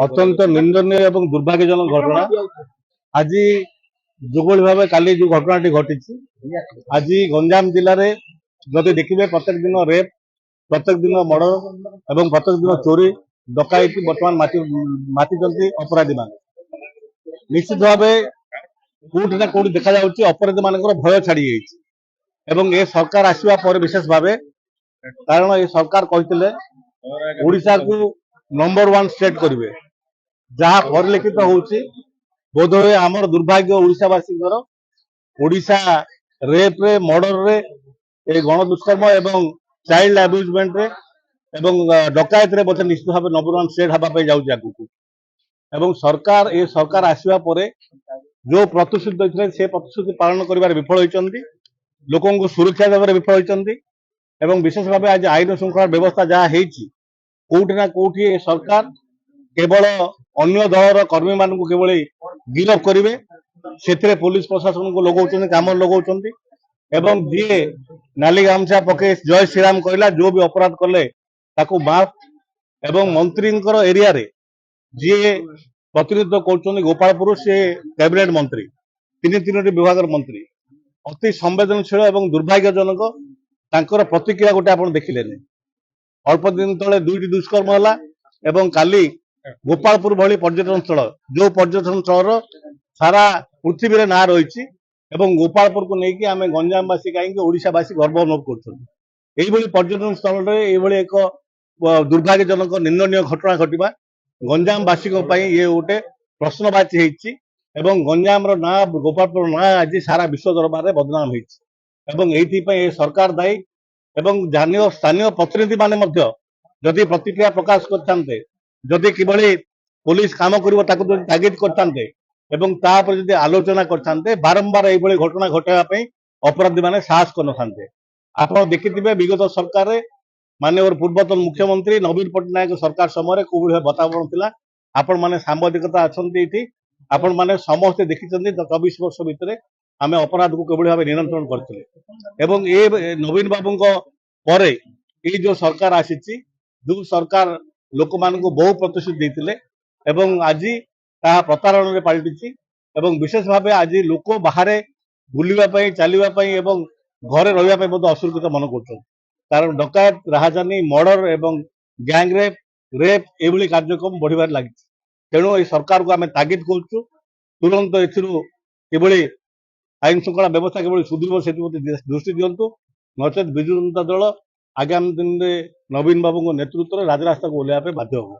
अत्यंत निंदनीय एवं दुर्भाग्यजनक घटना। आज जो भाव काली जो घटना घटी आज गंजाम जिले में जदि देखिए प्रत्येक दिन रेप, प्रत्येक दिन मर्डर एवं प्रत्येक दिन चोरी डकायती बर्तमान माति अपराधी मान निश्चित भाव कोटि ना कोटि देखा जाउछि अपराधी मान भय छाड़ी एवं ये सरकार आसवा पर विशेष भाव कारण ये सरकार कहते ओडिशा को नंबर 1 स्टेट करेंगे जहाँ परिलक्षित होउछि बोध हुए आमर दुर्भाग्य ओडिशावासी ओडिशा रेप रे मर्डर रे ए गण दुष्कर्म एवं चाइल्ड अब्यूजमेंट रे एवं डकायत रे बोध निश्चित भाव नंबर 1 स्टेट हवा जाउछि आगु एवं सरकार ये सरकार आसवा पर जो प्रतिश्रुति देते से प्रतिश्रुति पालन कर विफल होती लोकों को सुरक्षा देवे विफल होती एवं विशेष भाव आज आईन श्रृंखला व्यवस्था जहाँ होती कोटि ना कोटि सरकार केवल अन्य दलर कर्मी मान केवल गिरफ करेंगे से पुलिस प्रशासन को लगौन काम लगौन एवं जी नाली गामछा पके जय श्रीराम कहला जो भी अपराध कले माफ एवं मंत्री एरिया रे जी प्रतिनिधित्व कर गोपालपुर से कैबिनेट मंत्री तीन विभाग मंत्री अति संवेदनशील एवं दुर्भाग्यजनक तांकर प्रतिक्रिया गोटे आप देखिले अल्प दिन तले दुईटी दुष्कर्म है एवं काली गोपालपुर भली पर्यटन स्थल जो पर्यटन स्थल सारा पृथ्वी में ना रही गोपालपुर को लेकिन आम गंजामवासी कहीं ओडिशावासी गर्व अनुभव कर पर्यटन स्थल एक दुर्भाग्यजनक निंदनीय घटना घटवा गंजामवासी ये गोटे प्रश्नवाची होती गंजाम ना गोपालपुर ना आज सारा विश्व दरबार में बदनाम होती सरकार दायी एवं स्थानीय प्रतिनिधि माने जदि प्रतिक्रिया प्रकाश करते जदि किभली पुलिस काम कर तागिद करते जदि आलोचना करते बारंबार ये घटना घटाई अपराधी माने साहस कर आप देखिए विगत सरकार माननीय पूर्वतन मुख्यमंत्री नवीन पट्टनायक सरकार समय को वातावरण थिला आपण माने सांबादिकता अच्छी आपण माने समस्ते देखी 24 वर्ष भितर आम अपराध को किभली भाव नियंत्रण करते ये नवीन बाबू पर ये जो सरकार आसी जो सरकार लोक मान बहु प्रतिश्रुति देते आज प्रतारण में पलटि विशेष भाव आज लोक बाहर बुलवाई चलवाई घरे रही असुरक्षित मन कर कारण डकायत राहजानी मर्डर एवं गैंग रेप ये कार्यक्रम बढ़िबार लगी तेणु ये सरकार को आम तागिद करूँ तुरंत एभली आईन श्रृंखला व्यवस्था केवल सुदृढ़ से दृष्टि दिंतु नचेत विजु जनता दल आगामी दिन में नवीन बाबू नेतृत्व राजरास्ता को ओह्लैया बाध्य होगा।